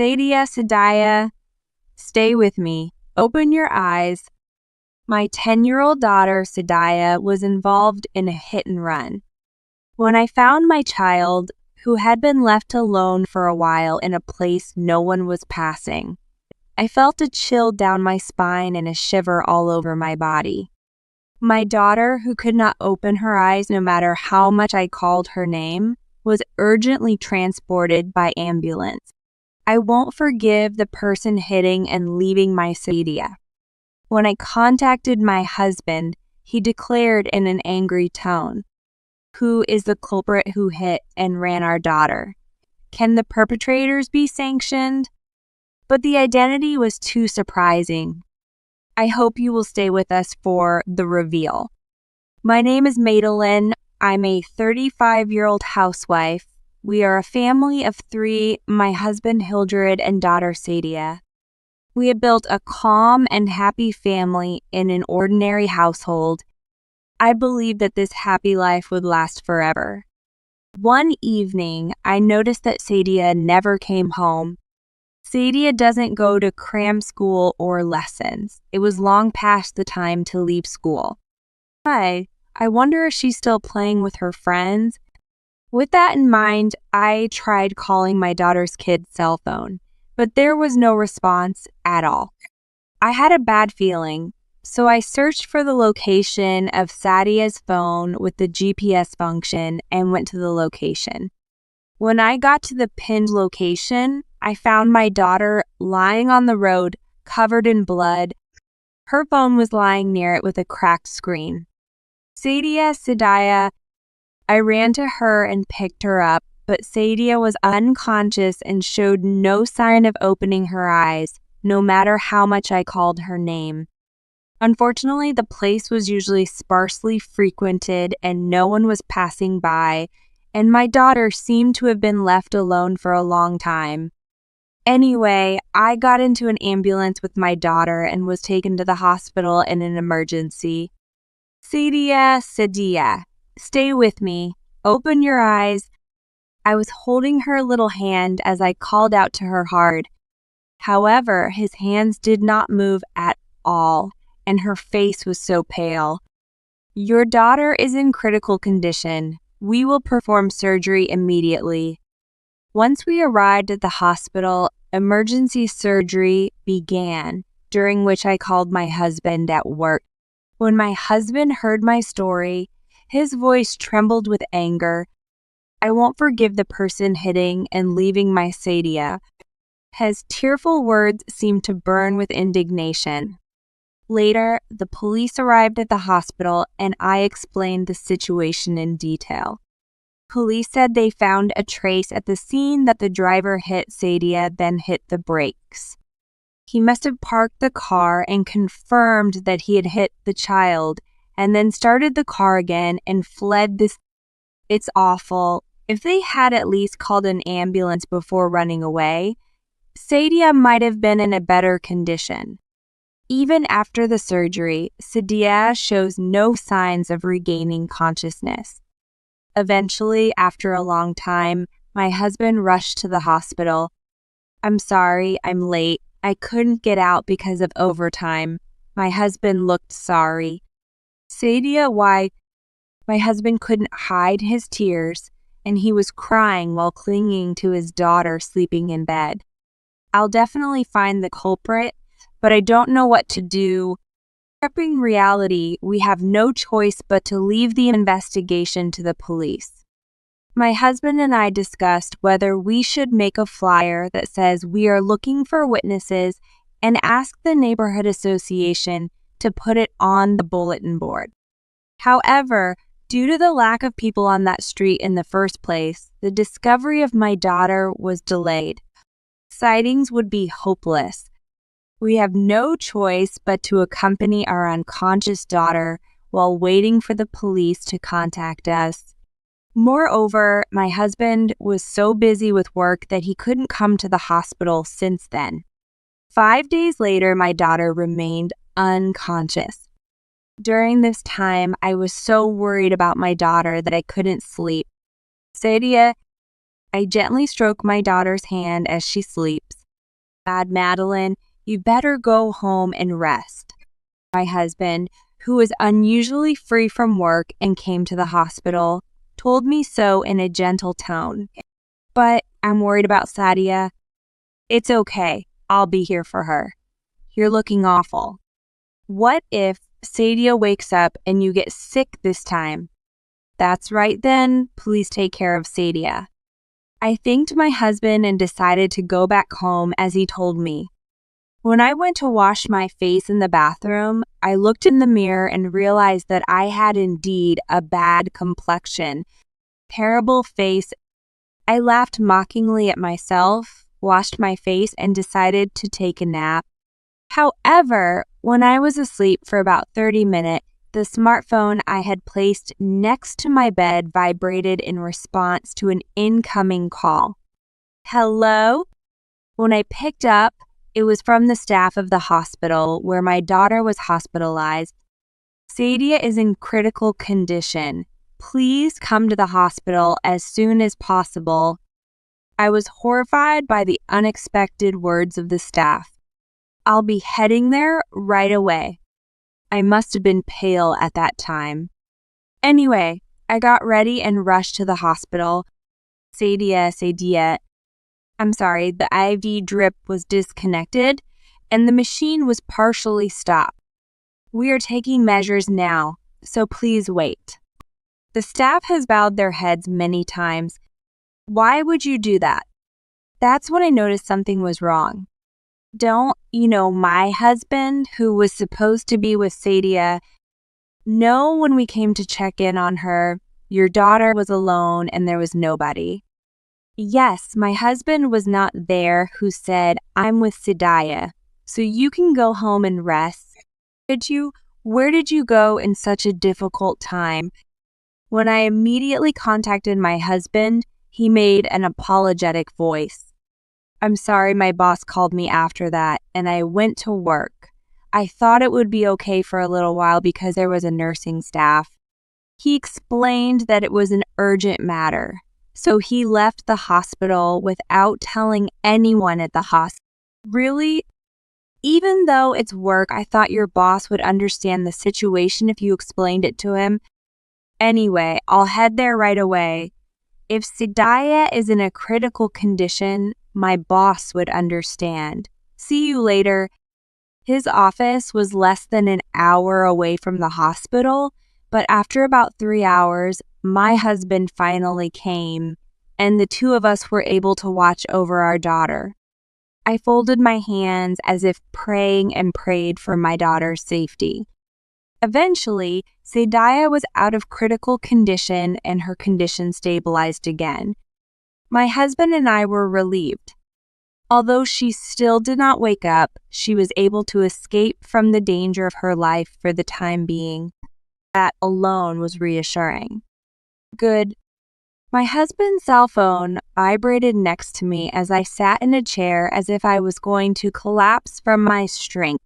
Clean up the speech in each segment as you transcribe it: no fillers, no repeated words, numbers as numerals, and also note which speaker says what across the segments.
Speaker 1: Sadia, Sadia, stay with me. Open your eyes. My 10-year-old daughter, Sadia, was involved in a hit and run. When I found my child, who had been left alone for a while in a place no one was passing, I felt a chill down my spine and a shiver all over my body. My daughter, who could not open her eyes no matter how much I called her name, was urgently transported by ambulance. I won't forgive the person hitting and leaving my Sadia. When I contacted my husband, he declared in an angry tone, "Who is the culprit who hit and ran our daughter? Can the perpetrators be sanctioned?" But the identity was too surprising. I hope you will stay with us for the reveal. My name is Madeline. I'm a 35-year-old housewife. We are a family of 3, my husband Hildred and daughter Sadia. We have built a calm and happy family in an ordinary household. I believe that this happy life would last forever. One evening, I noticed that Sadia never came home. Sadia doesn't go to cram school or lessons. It was long past the time to leave school. I wonder if she's still playing with her friends. With that in mind, I tried calling my daughter's kid's cell phone, but there was no response at all. I had a bad feeling, so I searched for the location of Sadia's phone with the GPS function and went to the location. When I got to the pinned location, I found my daughter lying on the road, covered in blood. Her phone was lying near it with a cracked screen. Sadia, I ran to her and picked her up, but Sadia was unconscious and showed no sign of opening her eyes, no matter how much I called her name. Unfortunately, the place was usually sparsely frequented and no one was passing by, and my daughter seemed to have been left alone for a long time. Anyway, I got into an ambulance with my daughter and was taken to the hospital in an emergency. Sadia, stay with me. Open your eyes. I was holding her little hand as I called out to her hard. However, his hands did not move at all, and her face was so pale. Your daughter is in critical condition. We will perform surgery immediately. Once we arrived at the hospital, emergency surgery began, during which I called my husband at work. When my husband heard my story, his voice trembled with anger. I won't forgive the person hitting and leaving my Sadia. His tearful words seemed to burn with indignation. Later, the police arrived at the hospital and I explained the situation in detail. Police said they found a trace at the scene that the driver hit Sadia, then hit the brakes. He must have parked the car and confirmed that he had hit the child, and then started the car again and fled. It's awful. If they had at least called an ambulance before running away, Sadia might have been in a better condition. Even after the surgery, Sadia shows no signs of regaining consciousness. Eventually, after a long time, my husband rushed to the hospital. "I'm sorry, I'm late. I couldn't get out because of overtime." My husband looked sorry. Sadia, why? My husband couldn't hide his tears, and he was crying while clinging to his daughter sleeping in bed. "I'll definitely find the culprit, but I don't know what to do." Accepting reality, we have no choice but to leave the investigation to the police. My husband and I discussed whether we should make a flyer that says we are looking for witnesses and ask the neighborhood association to put it on the bulletin board. However, due to the lack of people on that street in the first place, the discovery of my daughter was delayed. Sightings would be hopeless. We have no choice but to accompany our unconscious daughter while waiting for the police to contact us. Moreover, my husband was so busy with work that he couldn't come to the hospital since then. 5 days later, my daughter remained unconscious. During this time, I was so worried about my daughter that I couldn't sleep. Sadia, I gently stroke my daughter's hand as she sleeps. Bad Madeline, you better go home and rest. My husband, who was unusually free from work and came to the hospital, told me so in a gentle tone. But I'm worried about Sadia. It's okay. I'll be here for her. You're looking awful. What if Sadia wakes up and you get sick this time? That's right then. Please take care of Sadia. I thanked my husband and decided to go back home as he told me. When I went to wash my face in the bathroom, I looked in the mirror and realized that I had indeed a bad complexion, terrible face. I laughed mockingly at myself, washed my face, and decided to take a nap. However, when I was asleep for about 30 minutes, the smartphone I had placed next to my bed vibrated in response to an incoming call. Hello? When I picked up, it was from the staff of the hospital where my daughter was hospitalized. Sadia is in critical condition. Please come to the hospital as soon as possible. I was horrified by the unexpected words of the staff. I'll be heading there right away. I must have been pale at that time. Anyway, I got ready and rushed to the hospital. Sadia. I'm sorry, the IV drip was disconnected and the machine was partially stopped. We are taking measures now, so please wait. The staff has bowed their heads many times. Why would you do that? That's when I noticed something was wrong. Don't you know my husband, who was supposed to be with Sadia, know when we came to check in on her, your daughter was alone and there was nobody? Yes, my husband was not there who said, I'm with Sadia, so you can go home and rest. Where did you go in such a difficult time? When I immediately contacted my husband, he made an apologetic voice. I'm sorry, my boss called me after that, and I went to work. I thought it would be okay for a little while because there was a nursing staff. He explained that it was an urgent matter, so he left the hospital without telling anyone at the hospital. Really? Even though it's work, I thought your boss would understand the situation if you explained it to him. Anyway, I'll head there right away. If Sadia is in a critical condition, my boss would understand. See you later. His office was less than an hour away from the hospital, but after about 3 hours, my husband finally came, and the two of us were able to watch over our daughter. I folded my hands as if praying and prayed for my daughter's safety. Eventually, Sadia was out of critical condition and her condition stabilized again. My husband and I were relieved. Although she still did not wake up, she was able to escape from the danger of her life for the time being. That alone was reassuring. Good. My husband's cell phone vibrated next to me as I sat in a chair as if I was going to collapse from my strength.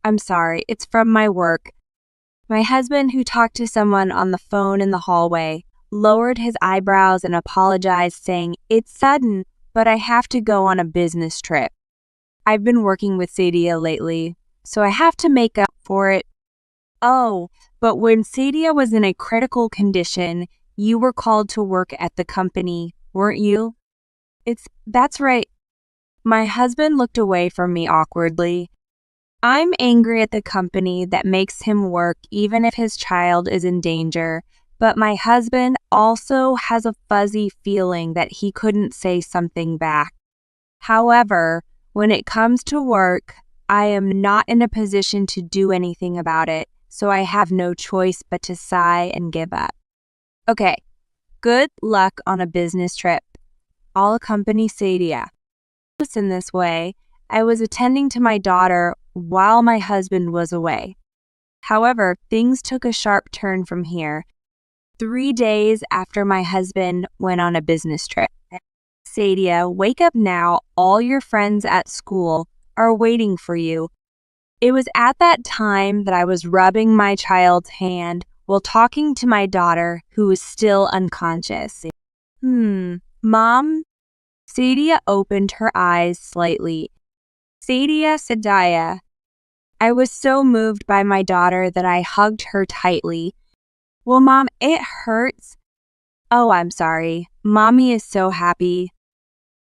Speaker 1: I'm sorry, it's from my work. My husband, who talked to someone on the phone in the hallway, lowered his eyebrows and apologized, saying, It's sudden, but I have to go on a business trip. I've been working with Sadia lately, so I have to make up for it. Oh, but when Sadia was in a critical condition, you were called to work at the company, weren't you? That's right. My husband looked away from me awkwardly. I'm angry at the company that makes him work even if his child is in danger, but my husband also has a fuzzy feeling that he couldn't say something back. However, when it comes to work, I am not in a position to do anything about it, so I have no choice but to sigh and give up. Okay, good luck on a business trip. I'll accompany Sadia. In this way, I was attending to my daughter while my husband was away. However, things took a sharp turn from here. 3 days after my husband went on a business trip. Sadia, wake up now. All your friends at school are waiting for you. It was at that time that I was rubbing my child's hand while talking to my daughter, who was still unconscious. Mom? Sadia opened her eyes slightly. Sadaya. I was so moved by my daughter that I hugged her tightly. Well, Mom, it hurts. Oh, I'm sorry. Mommy is so happy.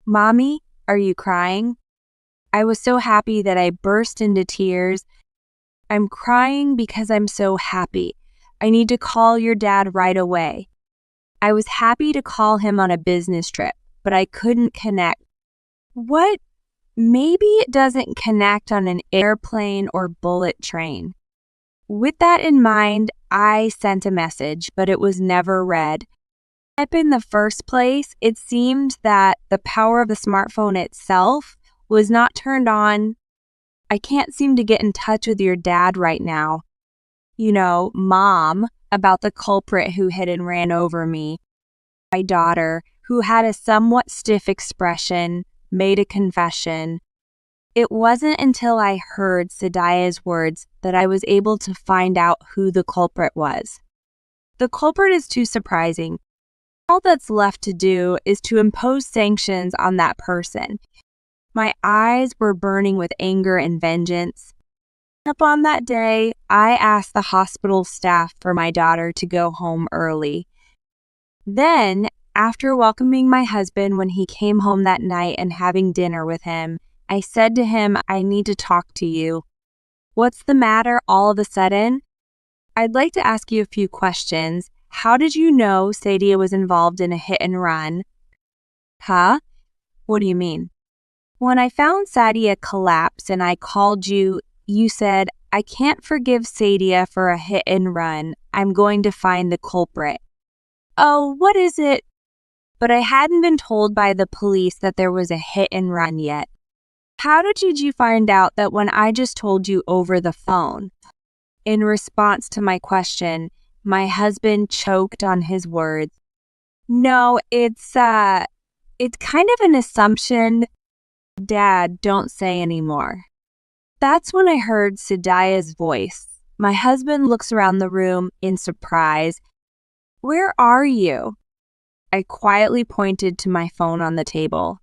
Speaker 1: Mommy, are you crying? I was so happy that I burst into tears. I'm crying because I'm so happy. I need to call your dad right away. I was happy to call him on a business trip, but I couldn't connect. What? Maybe it doesn't connect on an airplane or bullet train. With that in mind, I sent a message, but it was never read. In the first place, it seemed that the power of the smartphone itself was not turned on. I can't seem to get in touch with your dad right now. You know, Mom, about the culprit who hit and ran over me. My daughter, who had a somewhat stiff expression, made a confession. It wasn't until I heard Sadaya's words that I was able to find out who the culprit was. The culprit is too surprising. All that's left to do is to impose sanctions on that person. My eyes were burning with anger and vengeance. Upon that day, I asked the hospital staff for my daughter to go home early. Then, after welcoming my husband when he came home that night and having dinner with him, I said to him, I need to talk to you. What's the matter all of a sudden? I'd like to ask you a few questions. How did you know Sadia was involved in a hit and run? Huh? What do you mean? When I found Sadia collapse and I called you, you said, I can't forgive Sadia for a hit and run. I'm going to find the culprit. Oh, what is it? But I hadn't been told by the police that there was a hit and run yet. How did you find out that when I just told you over the phone? In response to my question, my husband choked on his words. No, it's kind of an assumption. Dad, don't say anymore. That's when I heard Sadaya's voice. My husband looks around the room in surprise. Where are you? I quietly pointed to my phone on the table.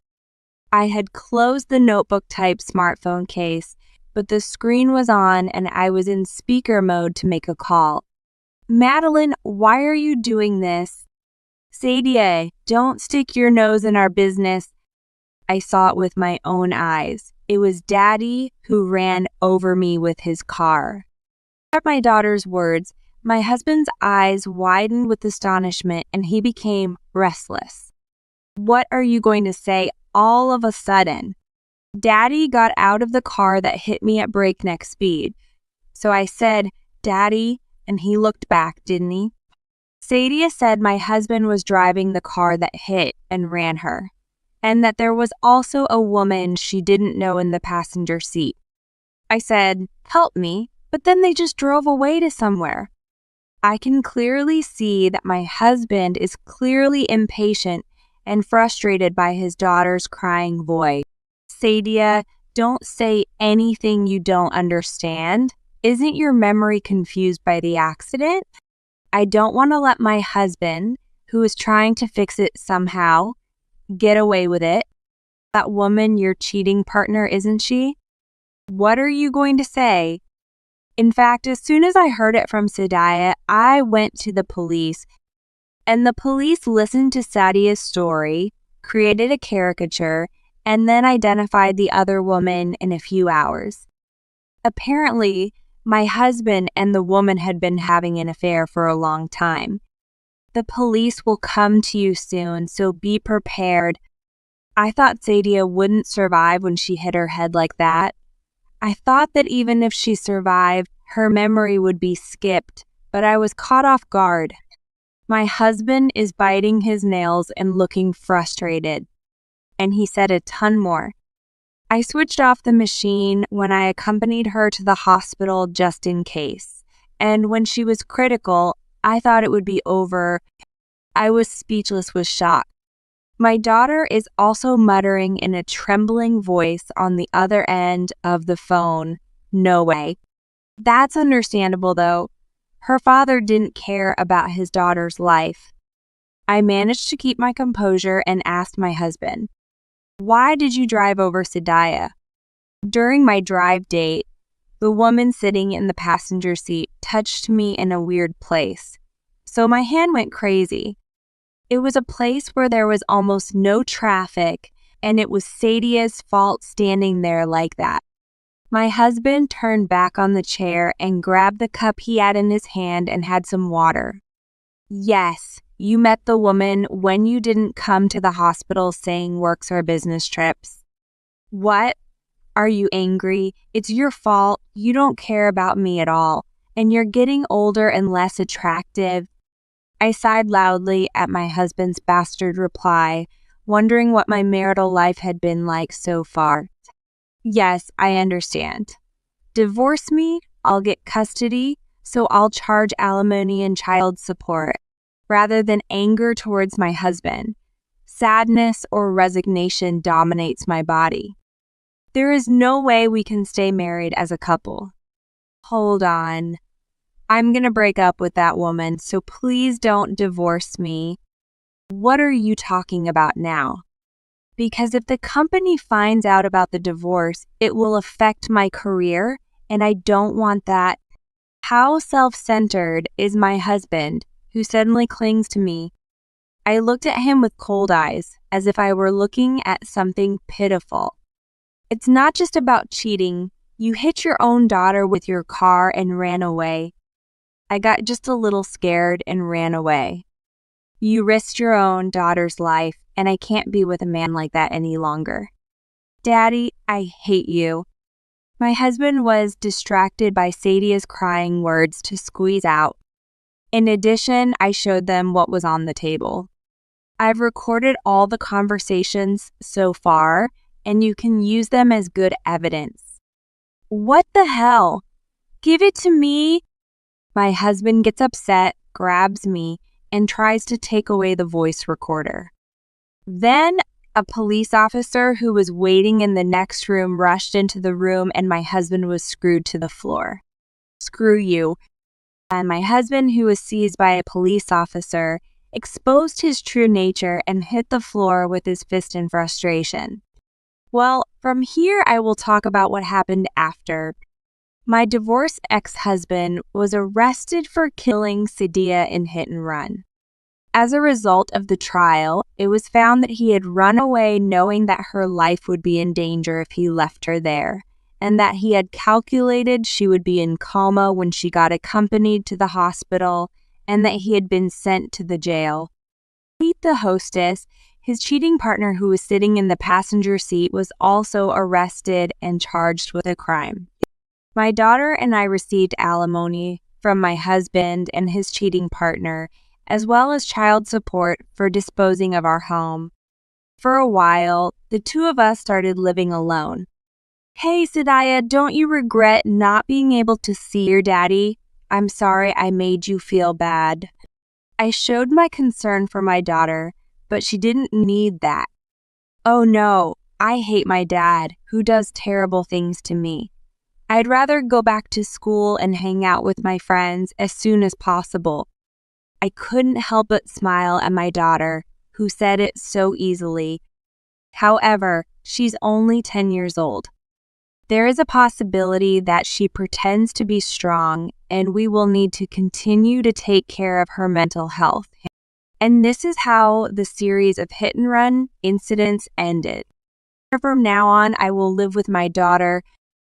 Speaker 1: I had closed the notebook-type smartphone case, but the screen was on and I was in speaker mode to make a call. Madeline, why are you doing this? Sadia, don't stick your nose in our business. I saw it with my own eyes. It was Daddy who ran over me with his car. At my daughter's words, my husband's eyes widened with astonishment and he became restless. What are you going to say all of a sudden? Daddy got out of the car that hit me at breakneck speed. So I said, Daddy, and he looked back, didn't he? Sadia said my husband was driving the car that hit and ran her, and that there was also a woman she didn't know in the passenger seat. I said, help me, but then they just drove away to somewhere. I can clearly see that my husband is clearly impatient and frustrated by his daughter's crying voice. Sadia, don't say anything you don't understand. Isn't your memory confused by the accident? I don't want to let my husband, who is trying to fix it somehow, get away with it. That woman your cheating partner, isn't she? What are you going to say? In fact, as soon as I heard it from Sadia, I went to the police, and the police listened to Sadia's story, created a caricature, and then identified the other woman in a few hours. Apparently, my husband and the woman had been having an affair for a long time. The police will come to you soon, so be prepared. I thought Sadia wouldn't survive when she hit her head like that. I thought that even if she survived, her memory would be skipped, but I was caught off guard. My husband is biting his nails and looking frustrated. And he said a ton more. I switched off the machine when I accompanied her to the hospital just in case. And when she was critical, I thought it would be over. I was speechless with shock. My daughter is also muttering in a trembling voice on the other end of the phone, no way. That's understandable though. Her father didn't care about his daughter's life. I managed to keep my composure and asked my husband, why did you drive over Sadia? During my drive date, the woman sitting in the passenger seat touched me in a weird place, so my hand went crazy. It was a place where there was almost no traffic, and it was Sadia's fault standing there like that. My husband turned back on the chair and grabbed the cup he had in his hand and had some water. Yes, you met the woman when you didn't come to the hospital saying works or business trips. What? Are you angry? It's your fault. You don't care about me at all, and you're getting older and less attractive. I sighed loudly at my husband's bastard reply, wondering what my marital life had been like so far. Yes, I understand. Divorce me, I'll get custody, so I'll charge alimony and child support, rather than anger towards my husband. Sadness or resignation dominates my body. There is no way we can stay married as a couple. Hold on. I'm gonna break up with that woman, so please don't divorce me. What are you talking about now? Because if the company finds out about the divorce, it will affect my career, and I don't want that. How self-centered is my husband, who suddenly clings to me? I looked at him with cold eyes, as if I were looking at something pitiful. It's not just about cheating. You hit your own daughter with your car and ran away. I got just a little scared and ran away. You risked your own daughter's life, and I can't be with a man like that any longer. Daddy, I hate you. My husband was distracted by Sadia's crying words to squeeze out. In addition, I showed them what was on the table. I've recorded all the conversations so far, and you can use them as good evidence. What the hell? Give it to me. My husband gets upset, grabs me, and tries to take away the voice recorder. Then a police officer who was waiting in the next room rushed into the room, and my husband was screwed to the floor. Screw you. And my husband, who was seized by a police officer, exposed his true nature and hit the floor with his fist in frustration. Well, from here I will talk about what happened after. My divorced ex-husband was arrested for killing Sadia in hit and run. As a result of the trial, it was found that he had run away knowing that her life would be in danger if he left her there, and that he had calculated she would be in coma when she got accompanied to the hospital, and that he had been sent to the jail. Pete, the hostess, his cheating partner who was sitting in the passenger seat, was also arrested and charged with a crime. My daughter and I received alimony from my husband and his cheating partner, as well as child support for disposing of our home. For a while, the two of us started living alone. Hey, Sadia, don't you regret not being able to see your daddy? I'm sorry I made you feel bad. I showed my concern for my daughter, but she didn't need that. Oh no, I hate my dad, who does terrible things to me. I'd rather go back to school and hang out with my friends as soon as possible. I couldn't help but smile at my daughter, who said it so easily. However, she's only 10 years old. There is a possibility that she pretends to be strong, and we will need to continue to take care of her mental health. And this is how the series of hit-and-run incidents ended. From now on, I will live with my daughter,